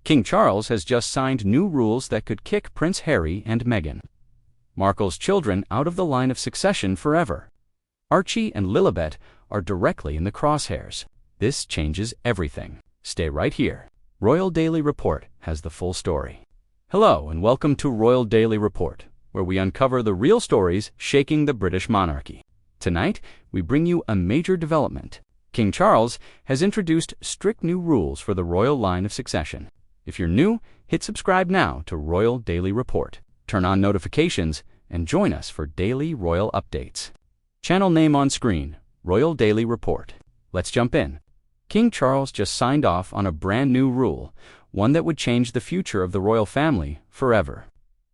King Charles has just signed new rules that could kick Prince Harry and Meghan Markle's children out of the line of succession forever. Archie and Lilibet are directly in the crosshairs. This changes everything. Stay right here. Royal Daily Report has the full story. Hello and welcome to Royal Daily Report, where we uncover the real stories shaking the British monarchy. Tonight, we bring you a major development. King Charles has introduced strict new rules for the royal line of succession. If you're new, hit subscribe now to Royal Daily Report. Turn on notifications and join us for daily royal updates. Channel name on screen, Royal Daily Report. Let's jump in. King Charles just signed off on a brand new rule, one that would change the future of the royal family forever.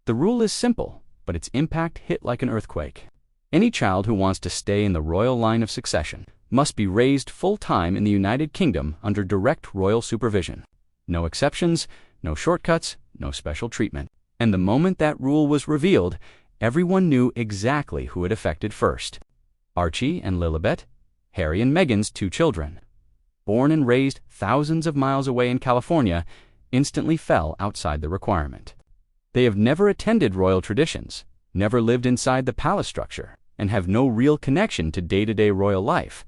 The rule is simple, but its impact hit like an earthquake. Any child who wants to stay in the royal line of succession must be raised full-time in the United Kingdom under direct royal supervision. No exceptions, no shortcuts, no special treatment. And the moment that rule was revealed, everyone knew exactly who it affected first. Archie and Lilibet, Harry and Meghan's two children, born and raised thousands of miles away in California, instantly fell outside the requirement. They have never attended royal traditions, never lived inside the palace structure, and have no real connection to day-to-day royal life.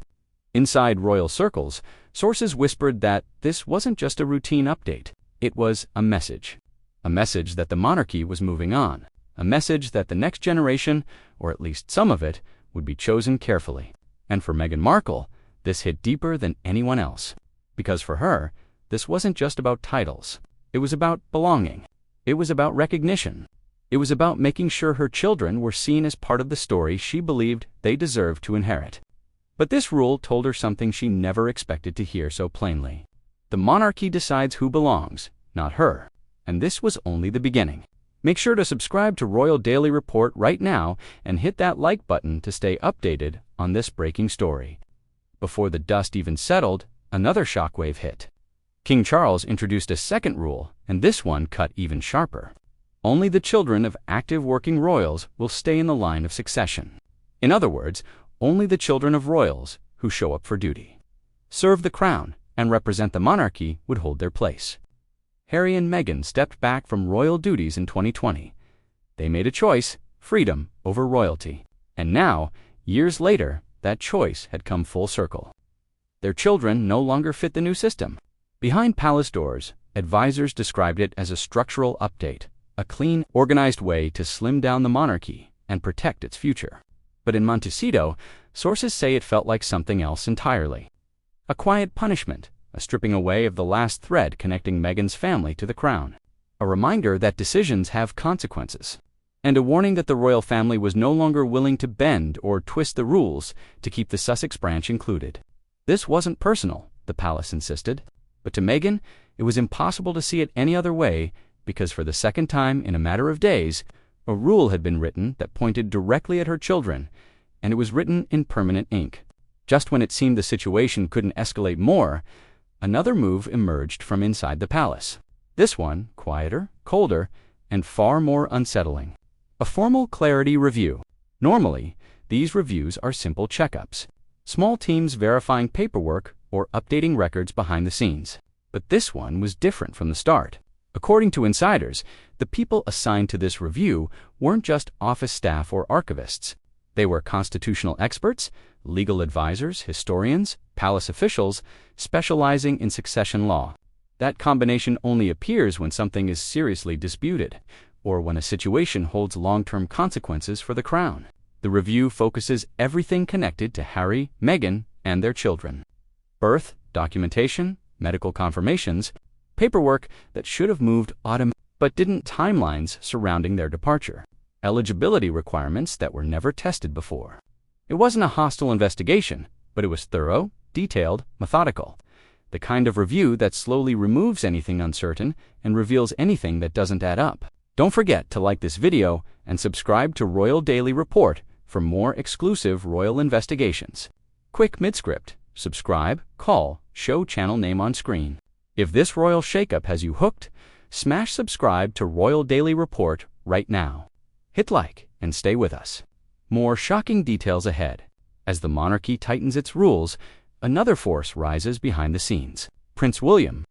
Inside royal circles, sources whispered that this wasn't just a routine update. It was a message. A message that the monarchy was moving on. A message that the next generation, or at least some of it, would be chosen carefully. And for Meghan Markle, this hit deeper than anyone else. Because for her, this wasn't just about titles. It was about belonging. It was about recognition. It was about making sure her children were seen as part of the story she believed they deserved to inherit. But this rule told her something she never expected to hear so plainly. The monarchy decides who belongs, not her. And this was only the beginning. Make sure to subscribe to Royal Daily Report right now and hit that like button to stay updated on this breaking story. Before the dust even settled, another shockwave hit. King Charles introduced a second rule, and this one cut even sharper. Only the children of active working royals will stay in the line of succession. In other words, only the children of royals who show up for duty, serve the crown, and represent the monarchy would hold their place. Harry and Meghan stepped back from royal duties in 2020. They made a choice, freedom over royalty. And now, years later, that choice had come full circle. Their children no longer fit the new system. Behind palace doors, advisors described it as a structural update, a clean, organized way to slim down the monarchy and protect its future. But in Montecito, sources say it felt like something else entirely. A quiet punishment, a stripping away of the last thread connecting Meghan's family to the crown. A reminder that decisions have consequences. And a warning that the royal family was no longer willing to bend or twist the rules to keep the Sussex branch included. This wasn't personal, the palace insisted. But to Meghan, it was impossible to see it any other way because for the second time in a matter of days, a rule had been written that pointed directly at her children, and it was written in permanent ink. Just when it seemed the situation couldn't escalate more, another move emerged from inside the palace. This one, quieter, colder, and far more unsettling. A formal clarity review. Normally, these reviews are simple checkups. Small teams verifying paperwork or updating records behind the scenes. But this one was different from the start. According to insiders, the people assigned to this review weren't just office staff or archivists. They were constitutional experts, legal advisors, historians, palace officials, specializing in succession law. That combination only appears when something is seriously disputed, or when a situation holds long-term consequences for the crown. The review focuses everything connected to Harry, Meghan, and their children. Birth, documentation, medical confirmations, paperwork that should have moved automatically but didn't, timelines surrounding their departure, eligibility requirements that were never tested before. It wasn't a hostile investigation, but it was thorough, detailed, methodical. The kind of review that slowly removes anything uncertain and reveals anything that doesn't add up. Don't forget to like this video and subscribe to Royal Daily Report for more exclusive royal investigations. Quick midscript, subscribe, call, show channel name on screen. If this royal shakeup has you hooked, smash subscribe to Royal Daily Report right now. Hit like and stay with us. More shocking details ahead. As the monarchy tightens its rules, another force rises behind the scenes. Prince William.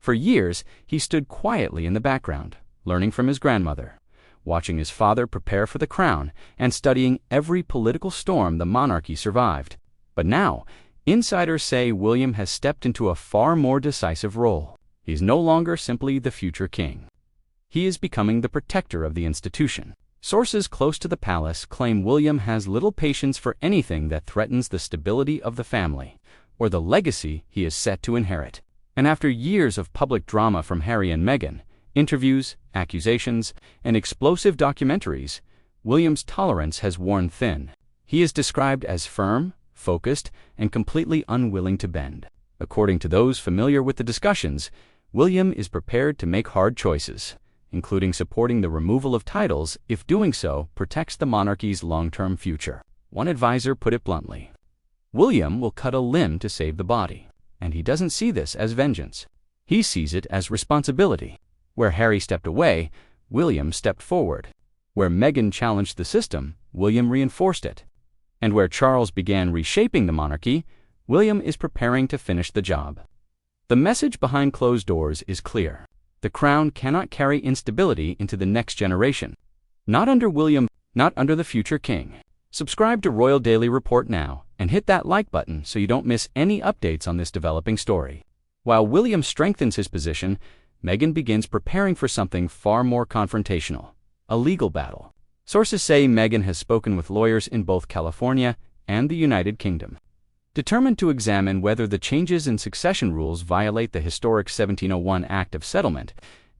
For years, he stood quietly in the background, learning from his grandmother, watching his father prepare for the crown, and studying every political storm the monarchy survived. But now, insiders say William has stepped into a far more decisive role. He's no longer simply the future king. He is becoming the protector of the institution. Sources close to the palace claim William has little patience for anything that threatens the stability of the family, or the legacy he is set to inherit. And after years of public drama from Harry and Meghan, interviews, accusations, and explosive documentaries, William's tolerance has worn thin. He is described as firm, focused, and completely unwilling to bend. According to those familiar with the discussions, William is prepared to make hard choices, including supporting the removal of titles if doing so protects the monarchy's long-term future. One advisor put it bluntly: William will cut a limb to save the body, and he doesn't see this as vengeance. He sees it as responsibility. Where Harry stepped away, William stepped forward. Where Meghan challenged the system, William reinforced it. And where Charles began reshaping the monarchy, William is preparing to finish the job. The message behind closed doors is clear. The crown cannot carry instability into the next generation. Not under William, not under the future king. Subscribe to Royal Daily Report now and hit that like button so you don't miss any updates on this developing story. While William strengthens his position, Meghan begins preparing for something far more confrontational: a legal battle. Sources say Meghan has spoken with lawyers in both California and the United Kingdom, determined to examine whether the changes in succession rules violate the historic 1701 Act of Settlement,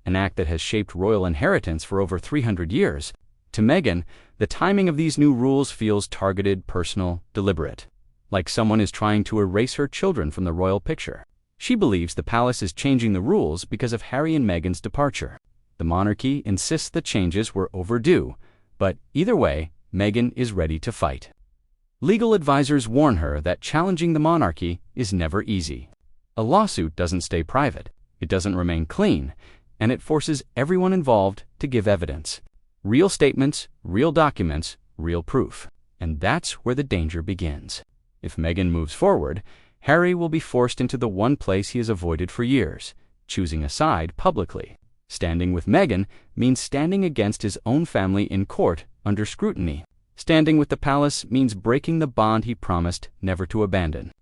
an act that has shaped royal inheritance for over 300 years. To Meghan, the timing of these new rules feels targeted, personal, deliberate, like someone is trying to erase her children from the royal picture. She believes the palace is changing the rules because of Harry and Meghan's departure. The monarchy insists the changes were overdue, but either way, Meghan is ready to fight. Legal advisors warn her that challenging the monarchy is never easy. A lawsuit doesn't stay private, it doesn't remain clean, and it forces everyone involved to give evidence. Real statements, real documents, real proof. And that's where the danger begins. If Meghan moves forward, Harry will be forced into the one place he has avoided for years, choosing a side publicly. Standing with Meghan means standing against his own family in court under scrutiny. Standing with the palace means breaking the bond he promised never to abandon.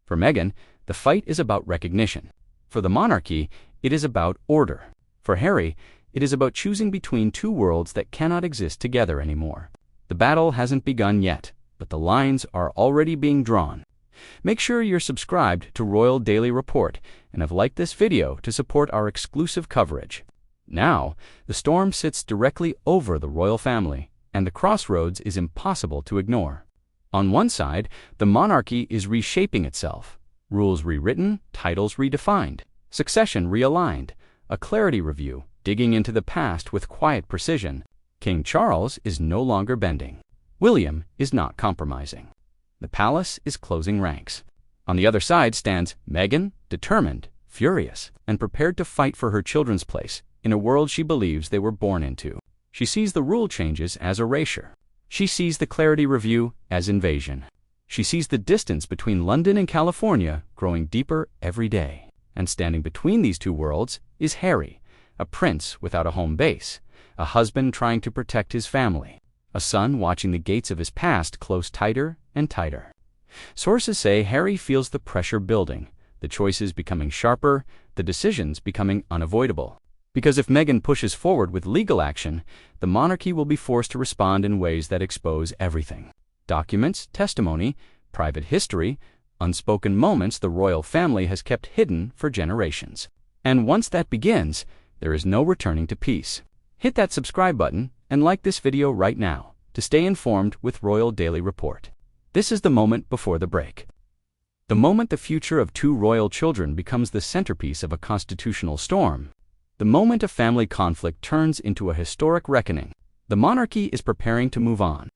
For Meghan, the fight is about recognition. For the monarchy, it is about order. For Harry, it is about choosing between two worlds that cannot exist together anymore. The battle hasn't begun yet, but the lines are already being drawn. Make sure you're subscribed to Royal Daily Report and have liked this video to support our exclusive coverage. Now, the storm sits directly over the royal family, and the crossroads is impossible to ignore. On one side, the monarchy is reshaping itself. Rules rewritten, titles redefined, succession realigned, a clarity review digging into the past with quiet precision. King Charles is no longer bending. William is not compromising. The palace is closing ranks. On the other side stands Meghan, determined, furious, and prepared to fight for her children's place in a world she believes they were born into. She sees the rule changes as erasure. She sees the clarity review as invasion. She sees the distance between London and California growing deeper every day. And standing between these two worlds is Harry, a prince without a home base, a husband trying to protect his family, a son watching the gates of his past close tighter and tighter. Sources say Harry feels the pressure building, the choices becoming sharper, the decisions becoming unavoidable. Because if Meghan pushes forward with legal action, the monarchy will be forced to respond in ways that expose everything. Documents, testimony, private history, unspoken moments the royal family has kept hidden for generations. And once that begins, there is no returning to peace. Hit that subscribe button and like this video right now to stay informed with Royal Daily Report. This is the moment before the break. The moment the future of two royal children becomes the centerpiece of a constitutional storm. The moment a family conflict turns into a historic reckoning. The monarchy is preparing to move on.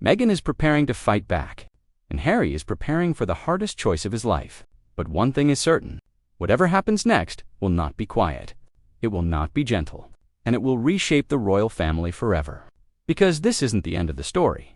Meghan is preparing to fight back. And Harry is preparing for the hardest choice of his life. But one thing is certain. Whatever happens next will not be quiet. It will not be gentle. And it will reshape the royal family forever. Because this isn't the end of the story.